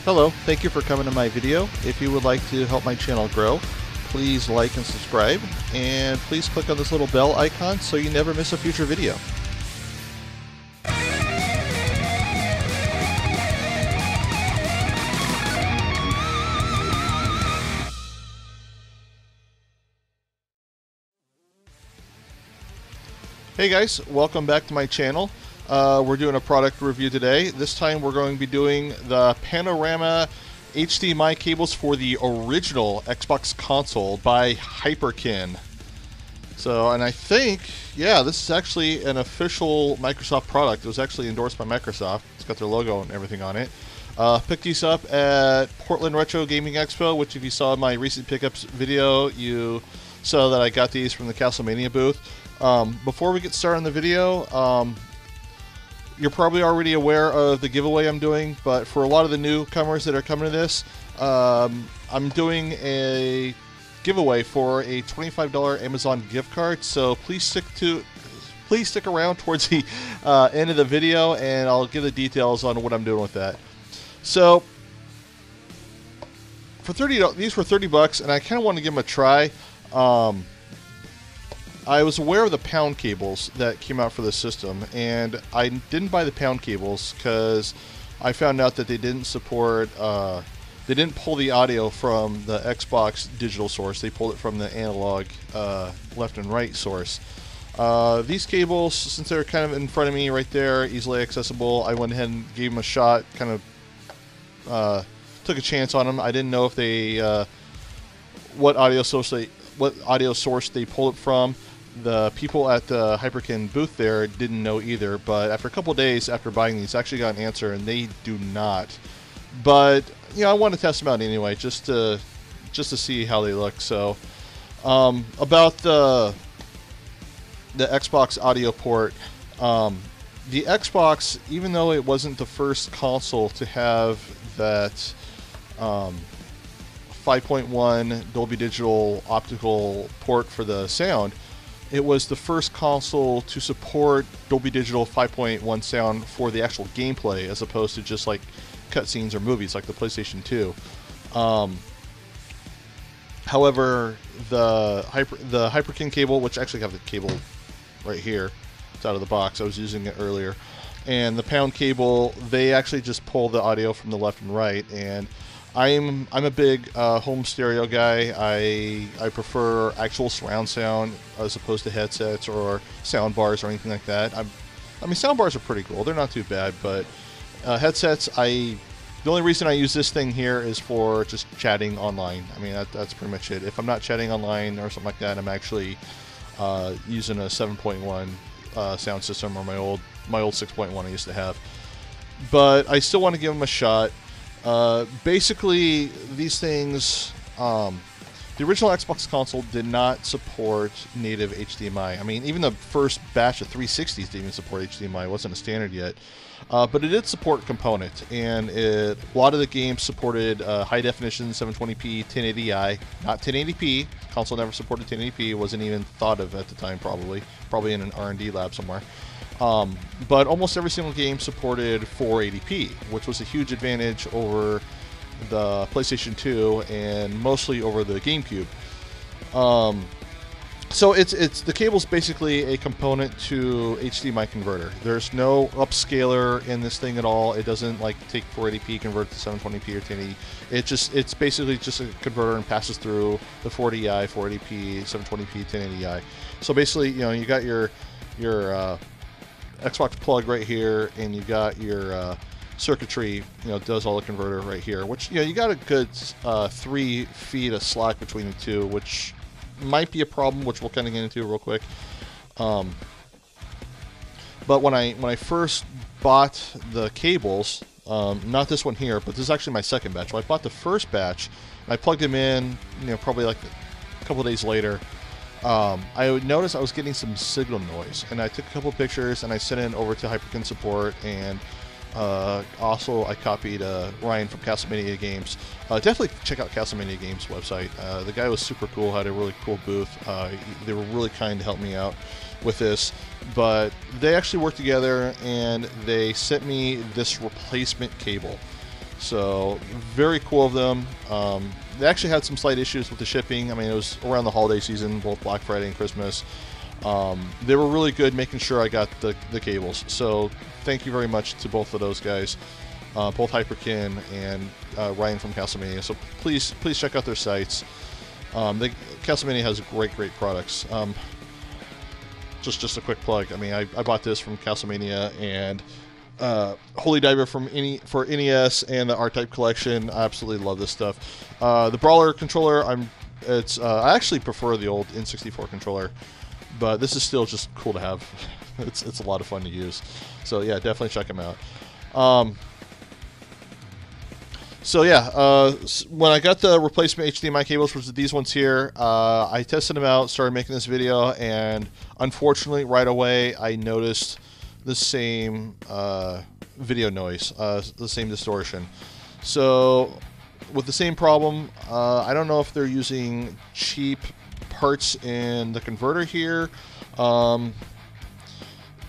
Hello, thank you for coming to my video. If you would like to help my channel grow, please like and subscribe, and please click on this little bell icon so you never miss a future video. Hey guys, welcome back to my channel. We're doing a product review today. This time we're going to be doing the Panorama HDMI cables for the original Xbox console by Hyperkin. So, and I think, yeah, this is actually an official Microsoft product. It was actually endorsed by Microsoft. It's got their logo and everything on it. Picked these up at Portland Retro Gaming Expo, which if you saw my recent pickups video, you saw that I got these from the Castlemania booth. Before we get started on the video, you're probably already aware of the giveaway I'm doing, but for a lot of the newcomers that are coming to this, I'm doing a giveaway for a $25 Amazon gift card. So please stick around towards the end of the video, and I'll give the details on what I'm doing with that. So for these were $30, and I kind of want to give them a try. I was aware of the pound cables that came out for the system, and I didn't buy the pound cables because I found out that they didn't support, they didn't pull the audio from the Xbox digital source. They pulled it from the analog left and right source. These cables, since they're kind of in front of me right there, easily accessible, I went ahead and gave them a shot, kind of took a chance on them. I didn't know if they, what audio source they pulled it from. The people at the Hyperkin booth there didn't know either, but after a couple of days after buying these, I actually got an answer, and they do not. But you know, I want to test them out anyway, just to see how they look. So about the Xbox audio port, the Xbox, even though it wasn't the first console to have that 5.1 Dolby Digital optical port for the sound, it was the first console to support Dolby Digital 5.1 sound for the actual gameplay, as opposed to just like cutscenes or movies like the PlayStation 2. However, the Hyperkin cable, which actually have the cable right here, it's out of the box, I was using it earlier, and the pound cable, they actually just pull the audio from the left and right. And I'm a big home stereo guy. I prefer actual surround sound as opposed to headsets or sound bars or anything like that. I mean, sound bars are pretty cool. They're not too bad, but headsets, the only reason I use this thing here is for just chatting online. I mean, that's pretty much it. If I'm not chatting online or something like that, I'm actually using a 7.1 sound system, or my old 6.1 I used to have. But I still want to give them a shot. Basically, these things, the original Xbox console did not support native HDMI. I mean, even the first batch of 360s didn't even support HDMI. It wasn't a standard yet. But it did support Component, and a lot of the games supported high definition 720p 1080i, not 1080p. Console never supported 1080p. It wasn't even thought of at the time, probably in an R&D lab somewhere. But almost every single game supported 480p, which was a huge advantage over the PlayStation 2 and mostly over the GameCube. So the cable's basically a component to HDMI converter. There's no upscaler in this thing at all. It doesn't like take 480p, convert to 720p or 1080. It's basically just a converter and passes through the 480i, 480p, 720p, 1080i. So basically, you know, you got your Xbox plug right here, and you got your circuitry, you know, does all the converter right here, which, you know, you got a good 3 feet of slack between the two, which might be a problem, which we'll kind of get into real quick. But when I first bought the cables, not this one here, but this is actually my second batch. When I bought the first batch, I plugged them in, you know, probably like a couple of days later. I would notice I was getting some signal noise, and I took a couple of pictures and I sent it over to Hyperkin support, and also I copied Ryan from Castlemania Games. Definitely check out Castlemania Games website. The guy was super cool, had a really cool booth. They were really kind to help me out with this, but they actually worked together and they sent me this replacement cable. So very cool of them. They actually had some slight issues with the shipping. I mean, it was around the holiday season, both Black Friday and Christmas. They were really good making sure I got the cables. So thank you very much to both of those guys, both Hyperkin and Ryan from Castlemania. So please check out their sites. Castlemania has great products. Just a quick plug. I mean, I bought this from Castlemania, and Holy Diver for NES and the R-Type collection. I absolutely love this stuff. The Brawler controller, I actually prefer the old N64 controller, but this is still just cool to have. It's a lot of fun to use. So yeah, definitely check them out. So yeah, when I got the replacement HDMI cables, which are these ones here, I tested them out, started making this video, and unfortunately, right away, I noticed the same video noise, the same distortion. So with the same problem, I don't know if they're using cheap parts in the converter here.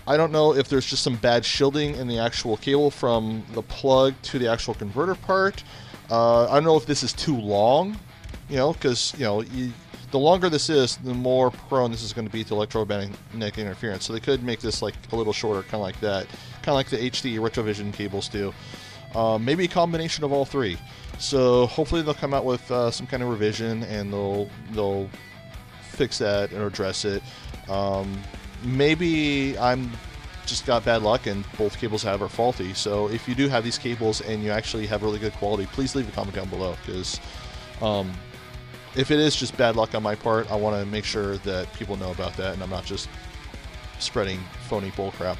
I don't know if there's just some bad shielding in the actual cable from the plug to the actual converter part. I don't know if this is too long, because the longer this is, the more prone this is going to be to electromagnetic interference. So they could make this like a little shorter, kind of like that, kind of like the HD Retrovision cables do. Maybe a combination of all three. So hopefully they'll come out with some kind of revision, and they'll fix that and address it. Maybe I'm just got bad luck and both cables I have are faulty. So if you do have these cables and you actually have really good quality, please leave a comment down below, because if it is just bad luck on my part, I want to make sure that people know about that and I'm not just spreading phony bullcrap.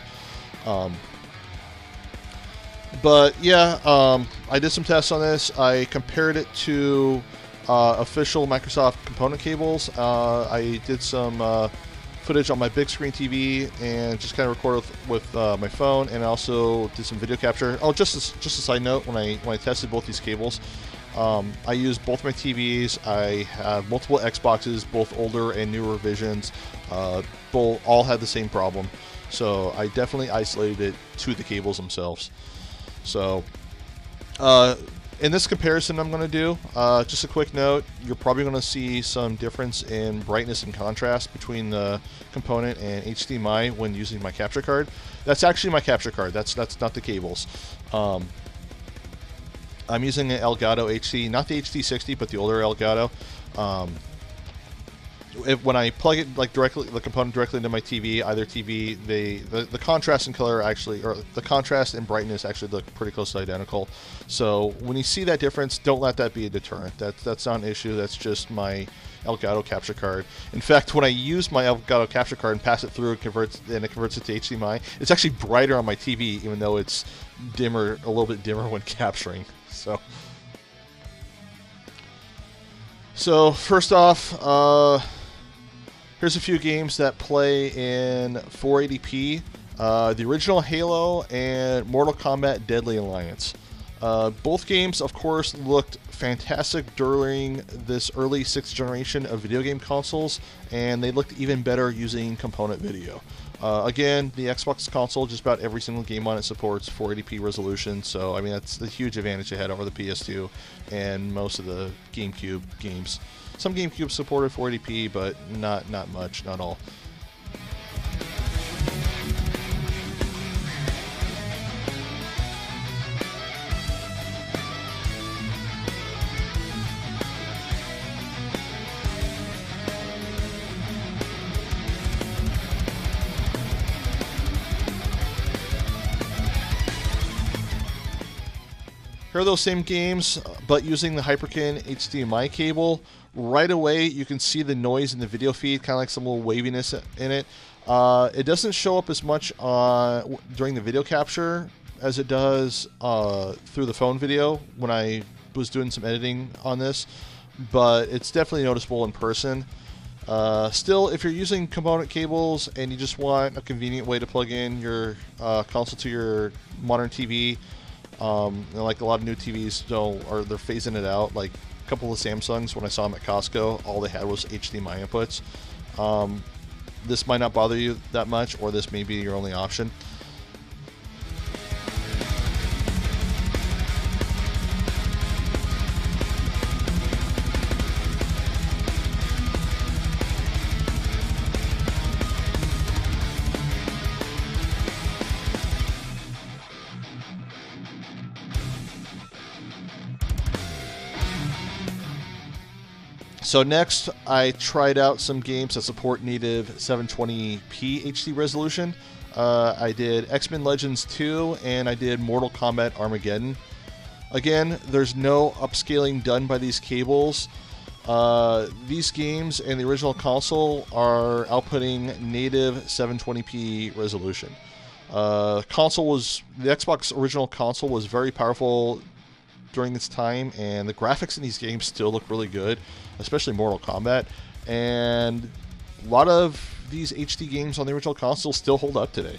But yeah, I did some tests on this. I compared it to official Microsoft component cables. I did some footage on my big screen TV and just kind of recorded with my phone, and also did some video capture. Oh, just a side note, when I tested both these cables, I used both my TVs. I have multiple Xboxes, both older and newer versions. Both all had the same problem, so I definitely isolated it to the cables themselves. So in this comparison I'm going to do, just a quick note, you're probably going to see some difference in brightness and contrast between the component and HDMI when using my capture card. That's actually my capture card, that's not the cables. I'm using an Elgato HD, not the HD60, but the older Elgato. When I plug it the component directly into my TV, either TV, the contrast and color actually, or the contrast and brightness actually look pretty close to identical. So when you see that difference, don't let that be a deterrent. That's not an issue. That's just my Elgato capture card. In fact, when I use my Elgato capture card and pass it through, it converts it to HDMI. It's actually brighter on my TV, even though it's dimmer, a little bit dimmer when capturing. So first off, here's a few games that play in 480p. The original Halo and Mortal Kombat Deadly Alliance. Both games, of course, looked fantastic during this early 6th generation of video game consoles, and they looked even better using component video. Again, the Xbox console, just about every single game on it supports 480p resolution, so I mean that's the huge advantage it had over the PS2 and most of the GameCube games. Some GameCube supported 480p, but not much, not all. Here are those same games, but using the Hyperkin HDMI cable. Right away, you can see the noise in the video feed, kind of like some little waviness in it. It doesn't show up as much during the video capture as it does through the phone video when I was doing some editing on this, but it's definitely noticeable in person. Still, if you're using component cables and you just want a convenient way to plug in your console to your modern TV, like a lot of new TVs they're phasing it out. Like a couple of Samsungs, when I saw them at Costco, all they had was HDMI inputs. This might not bother you that much, or this may be your only option. So next, I tried out some games that support native 720p HD resolution. I did X-Men Legends 2 and I did Mortal Kombat Armageddon. Again, there's no upscaling done by these cables. These games and the original console are outputting native 720p resolution. The Xbox original console was very powerful during its time, and the graphics in these games still look really good, especially Mortal Kombat. And a lot of these HD games on the original console still hold up today.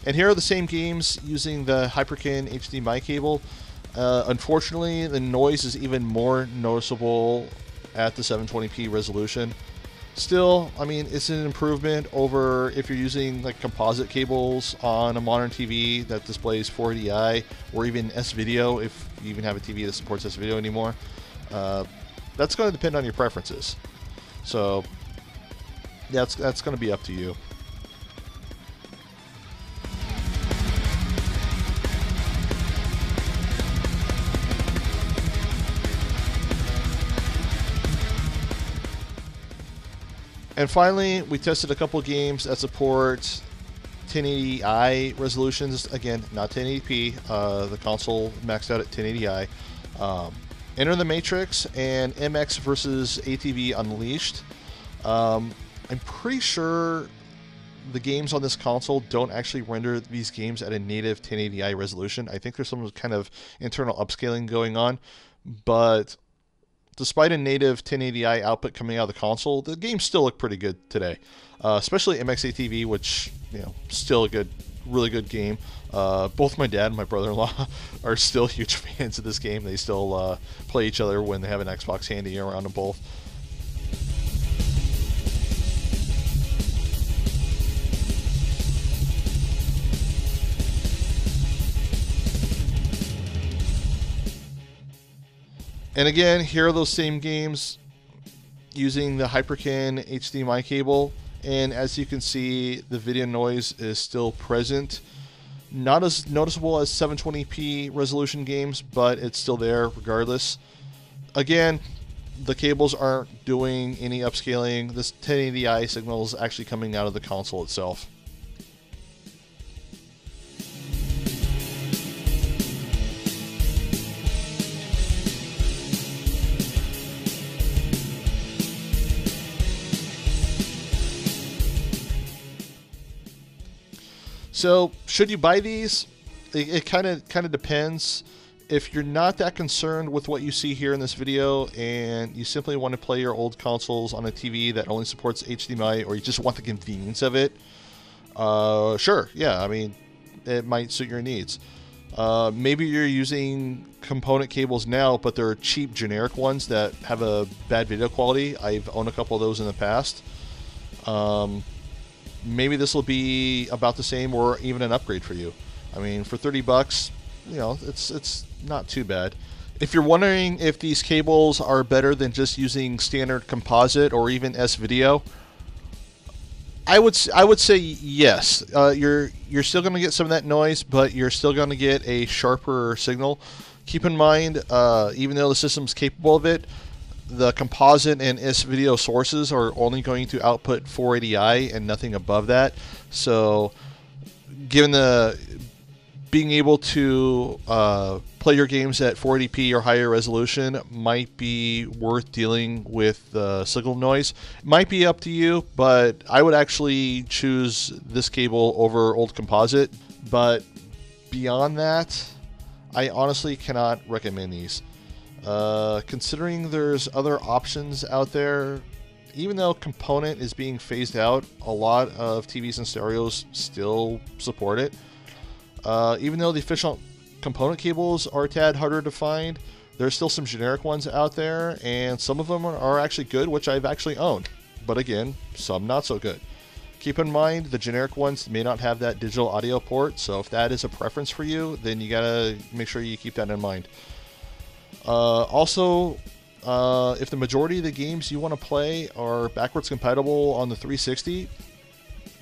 And here are the same games using the Hyperkin HDMI cable. Unfortunately, the noise is even more noticeable at the 720p resolution. Still, I mean, it's an improvement over if you're using like composite cables on a modern TV that displays 480i or even S-Video, if you even have a TV that supports S-Video anymore. That's going to depend on your preferences. So that's going to be up to you. And finally, we tested a couple games that support 1080i resolutions. Again, not 1080p. The console maxed out at 1080i. Enter the Matrix and MX versus ATV Unleashed. I'm pretty sure the games on this console don't actually render these games at a native 1080i resolution. I think there's some kind of internal upscaling going on, but despite a native 1080i output coming out of the console, the games still look pretty good today. Especially MXATV, which, you know, still a good, really good game. Both my dad and my brother-in-law are still huge fans of this game. They still play each other when they have an Xbox handy around them both. And again, here are those same games using the Hyperkin HDMI cable. And as you can see, the video noise is still present. Not as noticeable as 720p resolution games, but it's still there regardless. Again, the cables aren't doing any upscaling. This 1080i signal is actually coming out of the console itself. So, should you buy these? It kind of depends. If you're not that concerned with what you see here in this video and you simply want to play your old consoles on a TV that only supports HDMI, or you just want the convenience of it, sure, yeah, I mean, it might suit your needs. Maybe you're using component cables now, but they're cheap generic ones that have a bad video quality. I've owned a couple of those in the past. Maybe this will be about the same or even an upgrade for you. I mean, for 30 bucks, you know, it's not too bad. If you're wondering if these cables are better than just using standard composite or even S-Video, I would say yes. You're still going to get some of that noise, but you're still going to get a sharper signal. Keep in mind, even though the system's capable of it, the composite and S-Video sources are only going to output 480i and nothing above that. So, given the being able to play your games at 480p or higher resolution might be worth dealing with the signal noise. Might be up to you, but I would actually choose this cable over old composite. But beyond that, I honestly cannot recommend these. Considering there's other options out there, even though component is being phased out, a lot of TVs and stereos still support it. Even though the official component cables are a tad harder to find, there's still some generic ones out there, and some of them are actually good, which I've actually owned. But again, some not so good. Keep in mind, the generic ones may not have that digital audio port, so if that is a preference for you, then you gotta make sure you keep that in mind. Also, if the majority of the games you want to play are backwards compatible on the 360,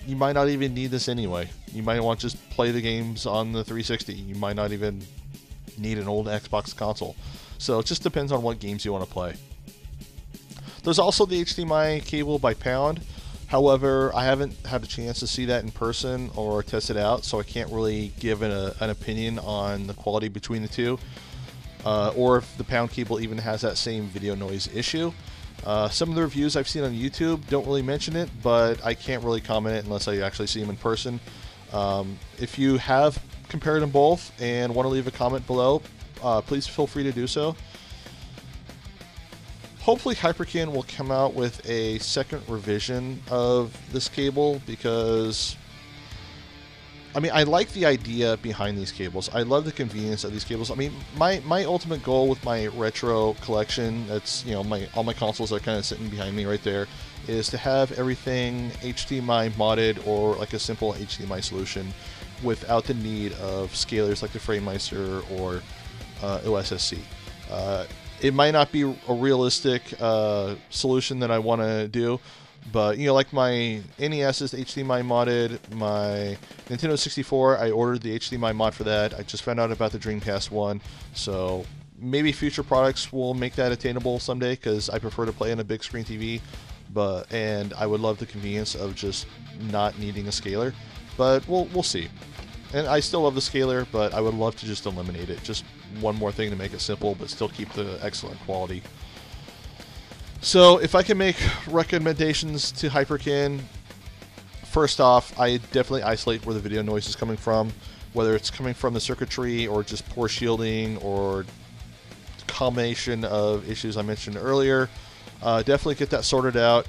you might not even need this anyway. You might want to just play the games on the 360. You might not even need an old Xbox console. So it just depends on what games you want to play. There's also the HDMI cable by Pound. However, I haven't had a chance to see that in person or test it out, so I can't really give an opinion on the quality between the two, or if the Pound cable even has that same video noise issue. Some of the reviews I've seen on YouTube don't really mention it, but I can't really comment it unless I actually see them in person. If you have compared them both and want to leave a comment below, please feel free to do so. Hopefully Hyperkin will come out with a second revision of this cable, because I mean, I like the idea behind these cables. I love the convenience of these cables. I mean, my ultimate goal with my retro collection, that's, you know, all my consoles are kind of sitting behind me right there, is to have everything HDMI modded, or like a simple HDMI solution without the need of scalers like the FrameMeister or OSSC. It might not be a realistic solution that I want to do, but, you know, like my NES is HDMI modded, my Nintendo 64, I ordered the HDMI mod for that. I just found out about the Dreamcast one, so maybe future products will make that attainable someday, because I prefer to play on a big screen TV, and I would love the convenience of just not needing a scaler, but we'll see. And I still love the scaler, but I would love to just eliminate it. Just one more thing to make it simple, but still keep the excellent quality. So if I can make recommendations to Hyperkin, first off, I definitely isolate where the video noise is coming from, whether it's coming from the circuitry or just poor shielding or combination of issues I mentioned earlier. Definitely get that sorted out.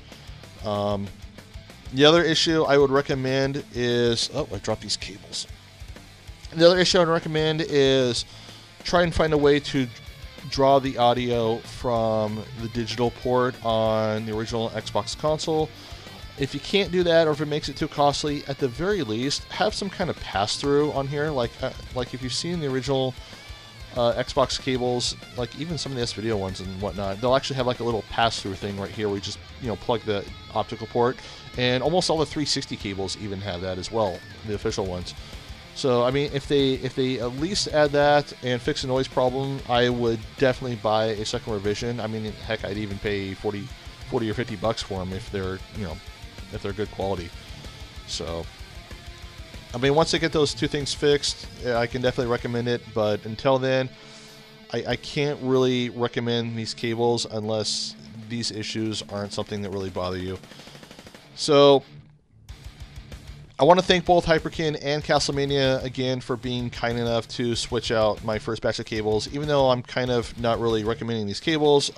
The other issue I would recommend is... Oh, I dropped these cables. The other issue I would recommend is try and find a way to draw the audio from the digital port on the original Xbox console. If you can't do that, or if it makes it too costly, at the very least, have some kind of pass-through on here. Like if you've seen the original Xbox cables, like even some of the S-Video ones and whatnot, they'll actually have like a little pass-through thing right here where you just, you know, plug the optical port. And almost all the 360 cables even have that as well, the official ones. So, I mean, if they at least add that and fix a noise problem, I would definitely buy a second revision. I mean, heck, I'd even pay 40 or $50 for them if they're, you know, if they're good quality. So, I mean, once they get those two things fixed, I can definitely recommend it. But until then, I can't really recommend these cables unless these issues aren't something that really bother you. So, I want to thank both Hyperkin and Castlemania again for being kind enough to switch out my first batch of cables. Even though I'm kind of not really recommending these cables,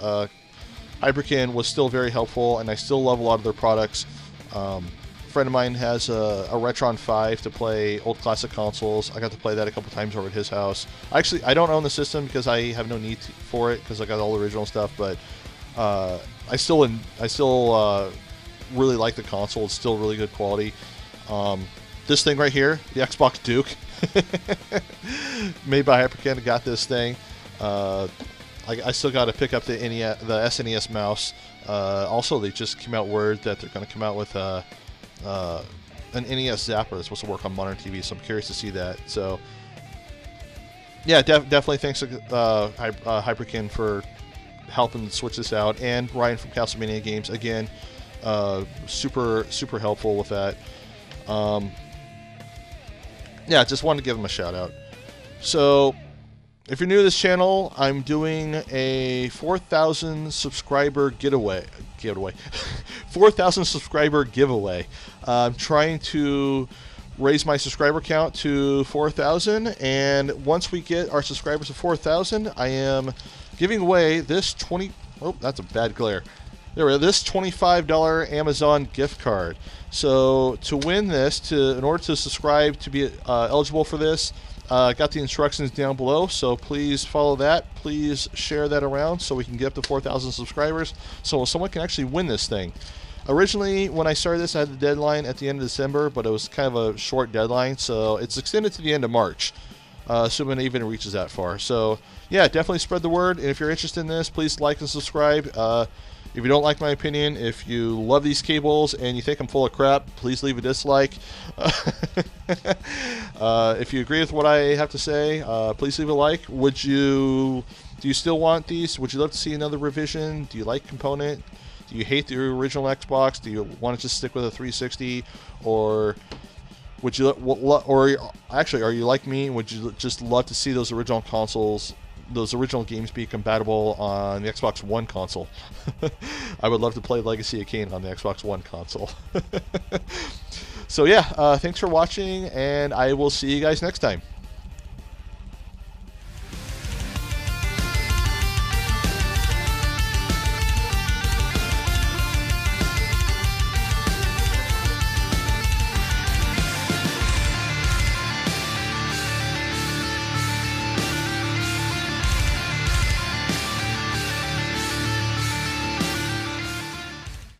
Hyperkin was still very helpful, and I still love a lot of their products. A friend of mine has a Retron 5 to play old classic consoles. I got to play that a couple times over at his house. Actually, I don't own the system because I have no need for it, because I got all the original stuff, but I still really like the console. It's still really good quality. This thing right here, the Xbox Duke, made by Hyperkin. I got this thing. I still got to pick up the SNES mouse. Also, they just came out word that they're going to come out with an NES Zapper that's supposed to work on modern TV, so I'm curious to see that. So, yeah, definitely thanks to Hyperkin for helping switch this out, and Ryan from Castlemania Games, again, super helpful with that. Yeah, just wanted to give him a shout out. So, if you're new to this channel, I'm doing a 4,000 subscriber giveaway. 4,000 subscriber giveaway. I'm trying to raise my subscriber count to 4,000, and once we get our subscribers to 4,000, I am giving away this oh, that's a bad glare. There we go, this $25 Amazon gift card. So to win this, in order to subscribe to be eligible for this, got the instructions down below, so please follow that. Please share that around so we can get up to 4,000 subscribers, so someone can actually win this thing. Originally, when I started this, I had the deadline at the end of December, but it was kind of a short deadline, so it's extended to the end of March, assuming it even reaches that far. So yeah, definitely spread the word, and if you're interested in this, please like and subscribe. If you don't like my opinion, if you love these cables and you think I'm full of crap, please leave a dislike. If you agree with what I have to say, please leave a like. Do you still want these? Would you love to see another revision? Do you like Component? Do you hate the original Xbox? Do you want to just stick with a 360? Or would you, or actually, are you like me? Would you just love to see those original consoles, those original games be compatible on the Xbox One console? I would love to play Legacy of Kain on the Xbox One console. So yeah, thanks for watching, and I will see you guys next time.